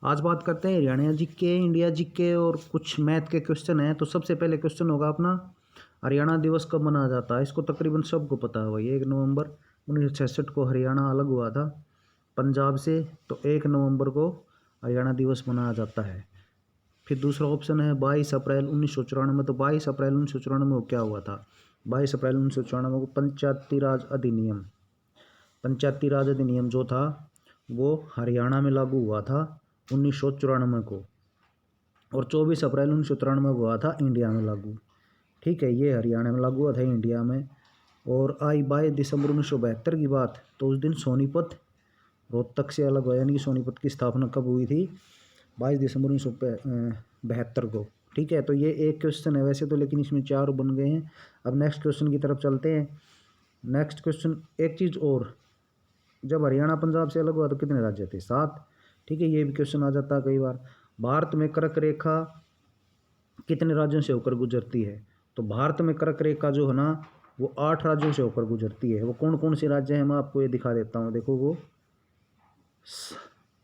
आज बात करते हैं हरियाणा जीके, इंडिया जीके और कुछ मैथ के क्वेश्चन हैं। तो सबसे पहले क्वेश्चन होगा अपना, हरियाणा दिवस कब मनाया जाता है? इसको तकरीबन सबको पता है भाई। 1 नवंबर 1966 को हरियाणा अलग हुआ था पंजाब से, तो 1 नवंबर को हरियाणा दिवस मनाया जाता है। फिर दूसरा ऑप्शन है 22 अप्रैल 1994। तो 22 अप्रैल 1994 को क्या हुआ था? 22 अप्रैल 1994 को पंचायती राज अधिनियम जो था वो हरियाणा में लागू हुआ था 1994 को, और 24 अप्रैल 1993 को हुआ था इंडिया में लागू। ठीक है, ये हरियाणा में लागू हुआ था इंडिया में। और आई 22 दिसंबर 1972 की बात, तो उस दिन सोनीपत रोहतक से अलग हुआ, यानी कि सोनीपत की स्थापना कब हुई थी? 22 दिसंबर 1972 को। ठीक है, तो ये एक क्वेश्चन है वैसे तो, लेकिन इसमें 4 बन गए हैं। अब नेक्स्ट क्वेश्चन की तरफ चलते हैं। नेक्स्ट क्वेश्चन, एक चीज़ और, जब हरियाणा पंजाब से अलग हुआ तो कितने राज्य थे? 7। ठीक है, ये भी क्वेश्चन आ जाता है कई बार। भारत में कर्क रेखा कितने राज्यों से होकर गुजरती है? तो भारत में कर्क रेखा जो है ना, वो 8 राज्यों से होकर गुजरती है। वो कौन कौन से राज्य हैं मैं आपको ये दिखा देता हूँ। देखो, वो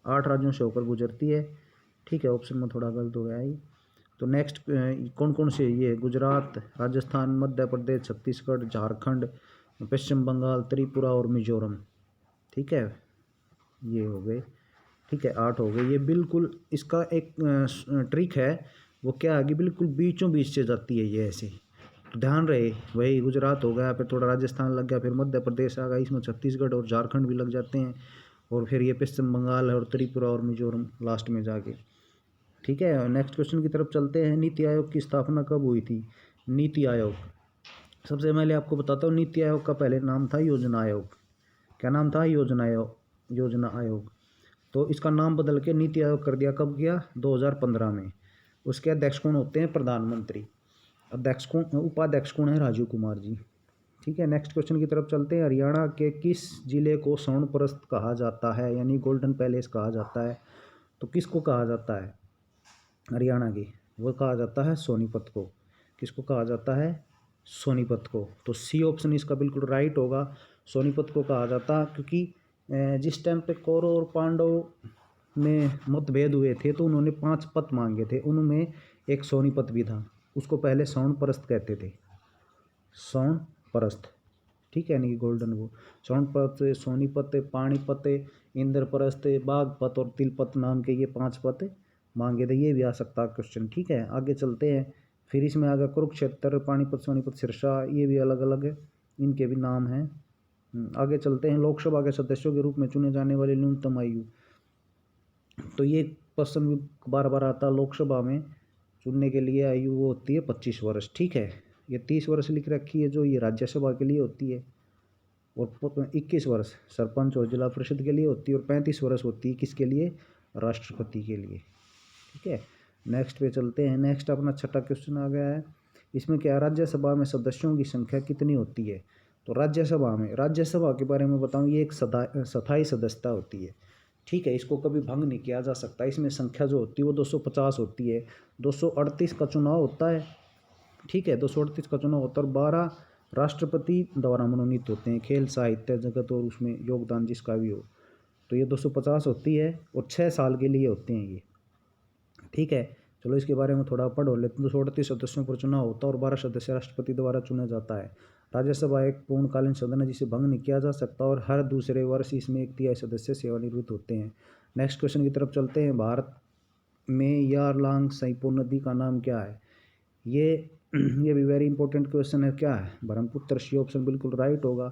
8 राज्यों से होकर गुजरती है। ठीक है, ऑप्शन में थोड़ा गलत हो गया है। तो नेक्स्ट कौन कौन से? ये गुजरात, राजस्थान, मध्य प्रदेश, छत्तीसगढ़, झारखंड, पश्चिम बंगाल, त्रिपुरा और मिजोरम। ठीक है, ये हो गए। ठीक है, 8 हो गए। ये बिल्कुल इसका एक ट्रिक है, वो क्या है कि बिल्कुल बीचों बीच से जाती है ये ऐसे, तो ध्यान रहे। वही गुजरात हो गया, फिर थोड़ा राजस्थान लग गया, फिर मध्य प्रदेश आ गया, इसमें छत्तीसगढ़ और झारखंड भी लग जाते हैं, और फिर ये पश्चिम बंगाल है और त्रिपुरा और मिजोरम लास्ट में जाके। ठीक है, नेक्स्ट क्वेश्चन की तरफ चलते हैं। नीति आयोग की स्थापना कब हुई थी? नीति आयोग, सबसे पहले आपको बताता हूँ, नीति आयोग का पहले नाम था योजना आयोग। क्या नाम था? योजना आयोग। तो इसका नाम बदल के नीति आयोग कर दिया। कब किया? 2015 में। उसके अध्यक्ष कौन होते हैं? प्रधानमंत्री। अध्यक्ष कौन? उपाध्यक्ष कौन है? राजीव कुमार जी। ठीक है, नेक्स्ट क्वेश्चन की तरफ चलते हैं। हरियाणा के किस जिले को स्वर्ण प्रस्थ कहा जाता है, यानी गोल्डन पैलेस कहा जाता है? तो किसको कहा जाता है हरियाणा की? वो कहा जाता है सोनीपत को। किसको कहा जाता है? सोनीपत को। तो सी ऑप्शन इसका बिल्कुल राइट होगा, सोनीपत को कहा जाता। क्योंकि जिस टाइम पे कौरव और पांडव में मतभेद हुए थे तो उन्होंने 5 पत मांगे थे, उनमें एक सोनीपत भी था। उसको पहले स्वर्ण परस्त कहते थे, स्वर्ण परस्त। ठीक है, यानी कि गोल्डन वो। सोनपत, सोनीपत, पानीपत, इंद्रप्रस्थ, बागपत और तिलपत नाम के ये 5 पत मांगे थे। ये भी आ सकता है क्वेश्चन। ठीक है, आगे चलते हैं। फिर इसमें आ गया कुरुक्षेत्र, पानीपत, सोनीपत, सिरसा, ये भी अलग अलग है, इनके भी नाम हैं। आगे चलते हैं। लोकसभा के सदस्यों के रूप में चुने जाने वाली न्यूनतम आयु, तो ये क्वेश्चन भी बार बार आता है। लोकसभा में चुनने के लिए आयु वो होती है 25 वर्ष। ठीक है, ये 30 वर्ष लिख रखी है जो ये राज्यसभा के लिए होती है, और 21 वर्ष सरपंच और जिला परिषद के लिए होती है, और 35 वर्ष होती है किसके लिए? राष्ट्रपति के लिए। ठीक है, नेक्स्ट पे चलते हैं। नेक्स्ट अपना छठा क्वेश्चन आ गया है। इसमें क्या, राज्यसभा में सदस्यों की संख्या कितनी होती है? तो राज्यसभा के बारे में बताऊं, ये एक स्थायी सदस्यता होती है। ठीक है, इसको कभी भंग नहीं किया जा सकता। इसमें संख्या जो होती है वो 250 होती है। 238 का चुनाव होता है। ठीक है, 238 का चुनाव होता है, और 12 राष्ट्रपति द्वारा मनोनीत होते हैं, खेल साहित्य जगत और उसमें योगदान जिसका भी हो। तो ये 250 होती है, और 6 साल के लिए होते हैं ये। ठीक है, चलो इसके बारे में थोड़ा पढ़ो लेते। 238 सदस्यों पर चुनाव होता है और 12 सदस्य राष्ट्रपति द्वारा चुना जाता है। राज्यसभा एक पूर्णकालीन सदन है जिसे भंग नहीं किया जा सकता, और हर दूसरे वर्ष इसमें 1/3 सदस्य सेवानिवृत्त होते हैं। नेक्स्ट क्वेश्चन की तरफ चलते हैं। भारत में यारलांग साइपो नदी का नाम क्या है? ये ये भी वेरी इंपॉर्टेंट क्वेश्चन है। क्या है? ब्रह्मपुत्र। सी ऑप्शन बिल्कुल राइट होगा।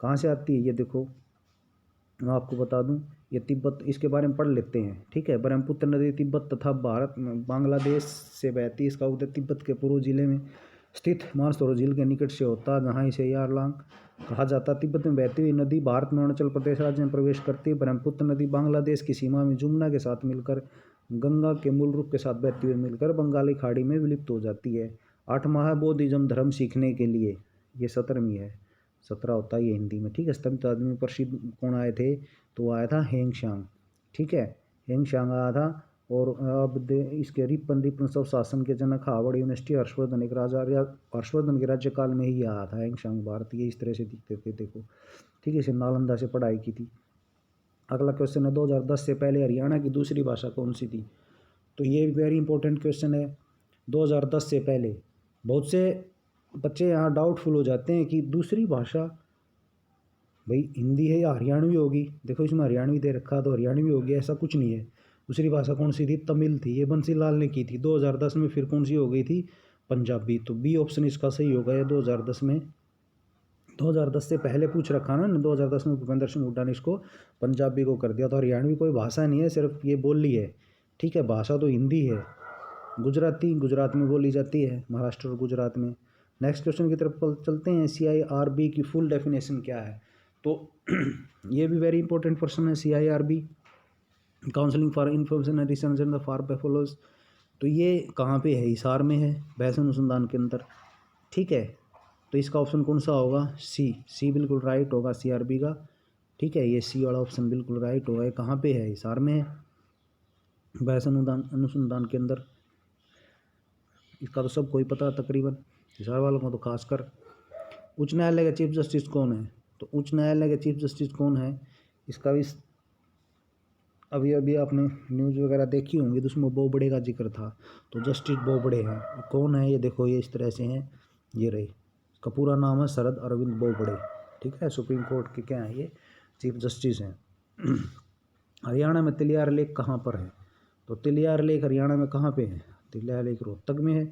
कहाँ से आती है ये? देखो, मैं आपको बता दूं, ये तिब्बत, इसके बारे में पढ़ लेते हैं। ठीक है, ब्रह्मपुत्र नदी तिब्बत तथा भारत बांग्लादेश से बहती है। इसका उदय तिब्बत के पूर्व जिले में स्थित मानसरोवर झील के निकट से होता है, जहाँ इसे यारलांग कहा जाता है। तिब्बत में बहती हुई नदी भारत में अरुणाचल प्रदेश राज्य में प्रवेश करती है। ब्रह्मपुत्र नदी बांग्लादेश की सीमा में जमुना के साथ मिलकर गंगा के मूल रूप के साथ बहती हुई मिलकर बंगाली खाड़ी में विलुप्त हो जाती है। 8 बौद्धिज्म धर्म सीखने के लिए, ये 17वीं है, 17 होता है ये हिंदी में। ठीक है, 17वीं आदमी में प्रसिद्ध कौन आए थे? तो वो आया था हेंग शांग। ठीक है, हेंग शांग आया था। और अब इसके रिपन सब शासन के जनक हार्वर्ड यूनिवर्सिटी हर्षवर्धन एक राजा, हर्षवर्धन के राज्यकाल में ही आया था हेंग शांग भारत। ये इस तरह से दिखते थे, देखो। ठीक है, इसे नालंदा से पढ़ाई की थी। अगला क्वेश्चन है 2010 से पहले हरियाणा की दूसरी भाषा कौन सी थी। तो ये वेरी इंपॉर्टेंट क्वेश्चन है। 2010 से पहले बहुत से बच्चे यहाँ डाउटफुल हो जाते हैं कि दूसरी भाषा भाई हिंदी है या हरियाणवी होगी। देखो इसमें हरियाणवी दे रखा तो हरियाणवी होगी, ऐसा कुछ नहीं है। दूसरी भाषा कौन सी थी, तमिल थी, ये बंसी लाल ने की थी। 2010 में फिर कौन सी हो गई थी, पंजाबी। तो बी ऑप्शन इसका सही होगा। ये 2010 में, 2010 से पहले पूछ रखा ना, 2010 में भूपेंद्र सिंह हुड्डा ने इसको पंजाबी को कर दिया। तो हरियाणवी कोई भाषा नहीं है, सिर्फ ये बोली है। ठीक है, भाषा तो हिंदी है। गुजराती गुजरात में बोली जाती है, महाराष्ट्र और गुजरात में। नेक्स्ट क्वेश्चन की तरफ चलते हैं। CIRB की फुल डेफिनेशन क्या है। तो ये भी वेरी इंपॉर्टेंट क्वेश्चन है। CIRB, counselling for information and research in the for पैफोलॉज। तो ये कहाँ पे है, हिसार में है, बहस अनुसंधान के अंदर। ठीक है, तो इसका ऑप्शन कौन सा होगा, सी बिल्कुल राइट होगा CRB का। ठीक है, ये सी वाला ऑप्शन बिल्कुल राइट होगा। ये कहाँ पे है, हिसार में है, बहस अनुसंधान के अंदर। इसका तो सब कोई पता है तकरीबन, हिसार वालों को तो खासकर। उच्च न्यायालय के चीफ जस्टिस कौन है। तो उच्च न्यायालय के चीफ जस्टिस कौन है, इसका भी अभी अभी आपने न्यूज़ वगैरह देखी होंगी, तो उसमें बोबड़े का जिक्र था। तो जस्टिस बोबड़े हैं। कौन है ये, देखो ये इस तरह से हैं, ये रहे। इसका पूरा नाम है शरद अरविंद बोबड़े। ठीक है, सुप्रीम कोर्ट के क्या हैं ये, चीफ जस्टिस हैं। हरियाणा में तिलियार लेक कहाँ पर है। तो तिलियार लेक हरियाणा में कहाँ पे है, तिलियार लेक रोहतक में है।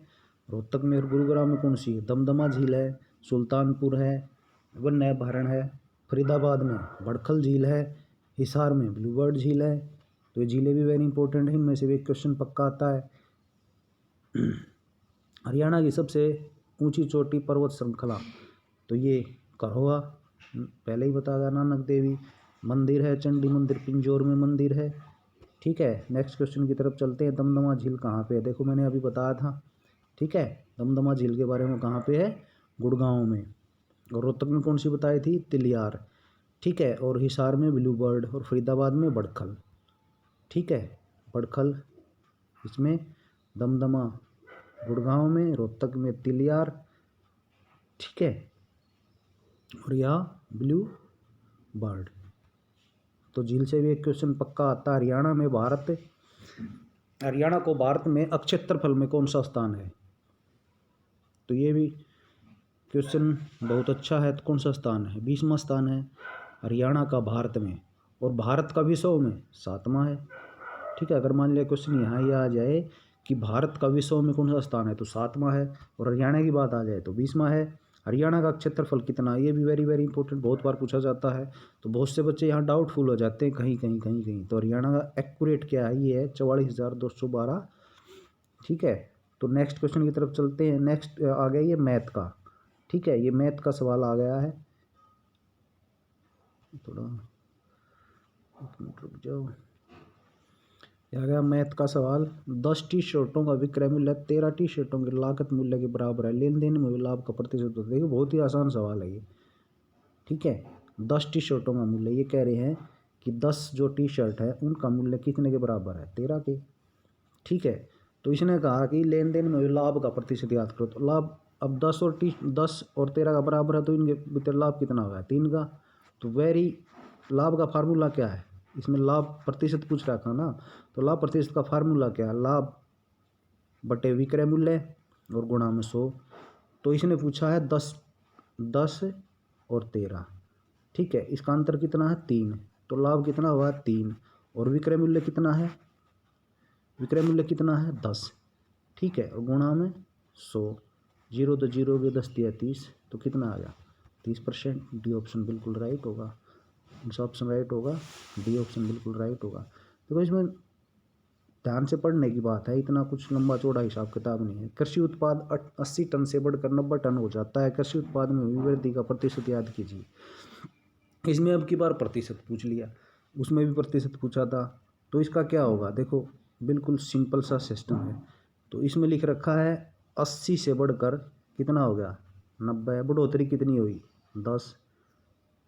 रोहतक में। और गुरुग्राम में कौन सी है, दमदमा झील है, सुल्तानपुर है, वन्य अभयारण्य है। फरीदाबाद में बड़खल झील है, हिसार में ब्लूबर्ड झील है। तो ये झीलें भी वेरी इंपॉर्टेंट है, इनमें से भी एक क्वेश्चन पक्का आता है। हरियाणा की सबसे ऊंची चोटी पर्वत श्रृंखला, तो ये करहोआ, पहले ही बता दिया। नानक देवी मंदिर है, चंडी मंदिर पिंजौर में मंदिर है। ठीक है, नेक्स्ट क्वेश्चन की तरफ चलते हैं। दमदमा झील कहाँ पे है, देखो मैंने अभी बताया था। ठीक है, दमदमा झील के बारे में कहाँ पे है, गुड़गांव में। और रोहतक में कौन सी बताई थी, तिलियार। ठीक है, और हिसार में ब्लूबर्ड, और फरीदाबाद में बड़खल। ठीक है, बड़खल, इसमें दमदमा गुड़गांव में, रोहतक में तिलियार। ठीक है, और यहाँ ब्लू बर्ड। तो झील से भी एक क्वेश्चन पक्का आता है। हरियाणा को भारत में अक्षेत्रफल में कौन सा स्थान है। तो ये भी क्वेश्चन बहुत अच्छा है। तो कौन सा स्थान है, 20वां स्थान है हरियाणा का भारत में, और भारत का विश्व में 7वां है। ठीक है, अगर मान लिया क्वेश्चन यहाँ ही आ जाए कि भारत का विश्व में कौन सा स्थान है, तो 7वां है। और हरियाणा की बात आ जाए तो 20वां है। हरियाणा का क्षेत्रफल कितना है, ये भी वेरी वेरी इंपॉर्टेंट, बहुत बार पूछा जाता है। तो बहुत से बच्चे यहाँ डाउटफुल हो जाते हैं कहीं कहीं कहीं कहीं। तो हरियाणा का एक्यूरेट क्या है, ये है 44,212। ठीक है, तो नेक्स्ट क्वेश्चन की तरफ चलते हैं। नेक्स्ट आ गया ये मैथ का। ठीक है, ये मैथ का सवाल आ गया है, थोड़ा रुक जाओ। आ गया मैथ का सवाल। 10 टी शर्टों का विक्रय मूल्य 13 टी शर्टों के लागत मूल्य के बराबर है, लेन देन में लाभ का प्रतिशत होता है। देखिए बहुत ही आसान सवाल है ये। ठीक है, 10 टी शर्टों का मूल्य, ये कह रहे हैं कि 10 जो टी शर्ट है उनका मूल्य कितने के बराबर है, 13 के। ठीक है, तो इसने कहा कि लेन देन में लाभ का प्रतिशत याद करो। तो लाभ, अब 10 और 13 का बराबर है, तो इनके भीतर लाभ कितना होगा, 3 का। तो लाभ का फार्मूला क्या है, इसमें लाभ प्रतिशत पूछ रहा था ना। तो लाभ प्रतिशत का फार्मूला क्या है, लाभ बटे विक्रय मूल्य और गुणा में 100। तो इसने पूछा है 10 और 13। ठीक है, इसका अंतर कितना है, 3। तो लाभ कितना हुआ, 3। और विक्रय मूल्य कितना है, विक्रय मूल्य कितना है, 10। ठीक है, और गुणा में 100। 0 तो 0 भी 10 दिया 30, तो कितना आ गया, 30%। डी ऑप्शन बिल्कुल राइट होगा। कौन ऑप्शन राइट होगा, डी ऑप्शन बिल्कुल राइट होगा। देखो इसमें ध्यान से पढ़ने की बात है, इतना कुछ लंबा चौड़ा हिसाब किताब नहीं है। कृषि उत्पाद 80 टन से बढ़कर 90 टन हो जाता है। कृषि उत्पाद में हुई वृद्धि का प्रतिशत याद कीजिए। इसमें अब की बार प्रतिशत पूछ लिया, उसमें भी प्रतिशत पूछा था। तो इसका क्या होगा, देखो बिल्कुल सिंपल सा सिस्टम है। तो इसमें लिख रखा है 80 से बढ़कर कितना हो गया, 90। बढ़ोतरी कितनी हुई, 10।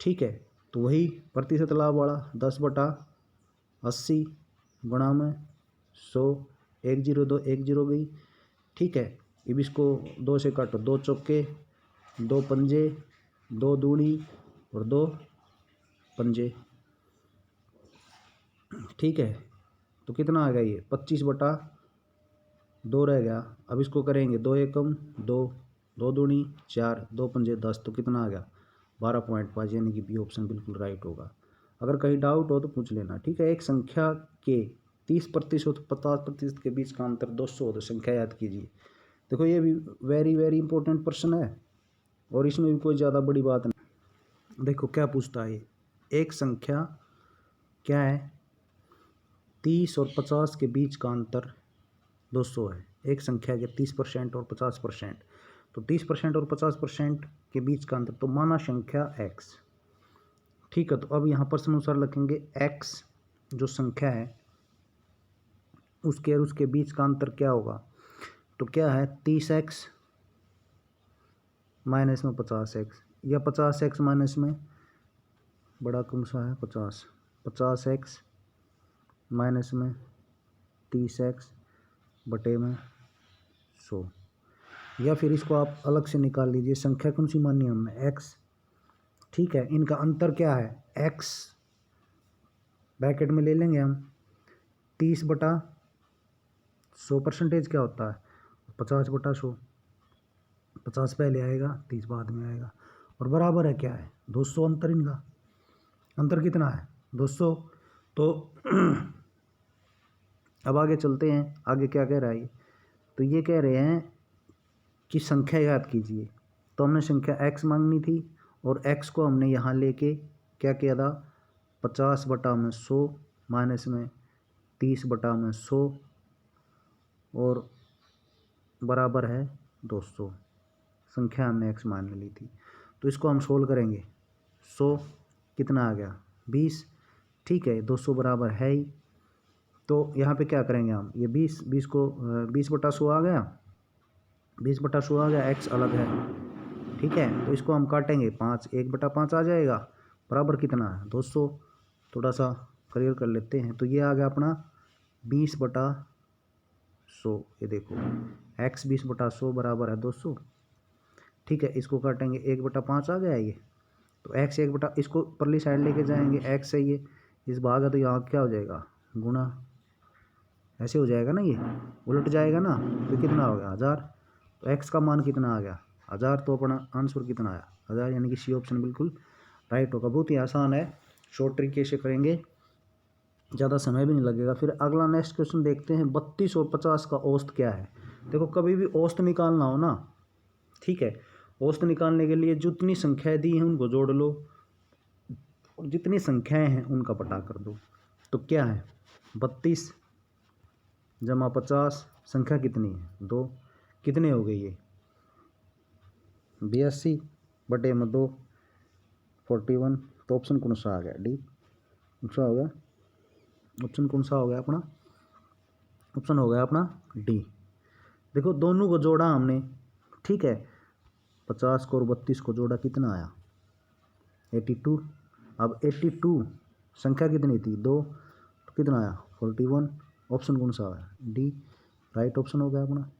ठीक है, तो वही प्रतिशत लाभ वाला 10/80 गुणा में 100। 1 0 2 1 0 गई। ठीक है, अब इसको 2 से काटो, 2 चौके 2 पंजे, 2 दूनी और 2 पंजे। ठीक है, तो कितना आ गया ये 25/2 रह गया। अब इसको करेंगे 2 एकम 2, 2 दूनी 4, 2 पंजे 10, तो कितना आ गया 12.5, यानी कि बी ऑप्शन बिल्कुल राइट होगा। अगर कहीं डाउट हो तो पूछ लेना, ठीक है। एक संख्या के 30% 50% के बीच का अंतर 200 हो तो संख्या याद कीजिए। देखो ये भी वेरी वेरी इंपॉर्टेंट प्रश्न है और इसमें भी कोई ज़्यादा बड़ी बात नहीं। देखो क्या पूछता है, एक संख्या क्या है 30 और 50 के बीच का अंतर 200 है। एक संख्या के 30% और 50%, तो 30% और 50% के बीच का अंतर, तो माना संख्या x, ठीक है। तो अब यहाँ प्रश्न अनुसार लिखेंगे x जो संख्या है उसके और उसके बीच का अंतर क्या होगा, तो क्या है 30x माइनस में 50x, या 50x माइनस में बड़ा कौन सा है 50x माइनस में 30x बटे में 100, या फिर इसको आप अलग से निकाल लीजिए। संख्या कौन सी मानी हमने x, ठीक है। इनका अंतर क्या है x ब्रैकेट में ले लेंगे हम 30/100, परसेंटेज क्या होता है 50/100, 50 पहले आएगा 30 बाद में आएगा, और बराबर है क्या है 200। अंतर इनका अंतर कितना है 200। तो अब आगे चलते हैं, आगे क्या कह रहा है ये, तो ये कह रहे हैं कि संख्या याद कीजिए। तो हमने संख्या x मांगनी थी और x को हमने यहाँ लेके क्या किया था 50/100 माइनस में 30/100 और बराबर है 200। संख्या हमने x मान ली थी, तो इसको हम सोल्व करेंगे। 100 कितना आ गया 20, ठीक है। 200 बराबर है ही, तो यहाँ पे क्या करेंगे हम, ये 20 को 20/100 आ गया, 20/100 आ गया, x अलग है, ठीक है। तो इसको हम काटेंगे 5, 1/5 आ जाएगा, बराबर कितना है 200। थोड़ा सा क्लियर कर लेते हैं, तो ये आ गया अपना 20/100। ये देखो x 20/100 बराबर है 200, ठीक है। इसको काटेंगे 1/5 आ गया ये, तो x इसको परली साइड लेके जाएंगे, x है ये, इस भाग है तो यहाँ क्या हो जाएगा गुणा, ऐसे हो जाएगा ना, ये उलट जाएगा ना, तो कितना हो गया 1000। तो x का मान कितना आ गया 1000, तो अपना आंसर कितना आया 1000, यानी कि सी ऑप्शन बिल्कुल राइट होगा। बहुत ही आसान है, शॉर्ट तरीके से करेंगे, ज़्यादा समय भी नहीं लगेगा। फिर अगला नेक्स्ट क्वेश्चन देखते हैं, 32 और 50 का औसत क्या है। देखो कभी भी औसत निकालना हो ना, ठीक है, औसत निकालने के लिए जितनी संख्याएं दी हैं उनको जोड़ लो और जितनी संख्याएं हैं उनका पता कर दो। तो क्या है 32 जमा 50, संख्या कितनी है 2, कितने हो गए ये 82/2 41। तो ऑप्शन कौन सा आ गया डी, कौन सा हो गया ऑप्शन, कौन सा हो गया अपना ऑप्शन हो गया अपना डी। देखो दोनों को जोड़ा हमने, ठीक है, 50 को और 32 को जोड़ा, कितना आया 82। अब 82 संख्या कितनी थी 2, तो कितना आया 41। ऑप्शन कौन सा है डी, राइट ऑप्शन हो गया अपना।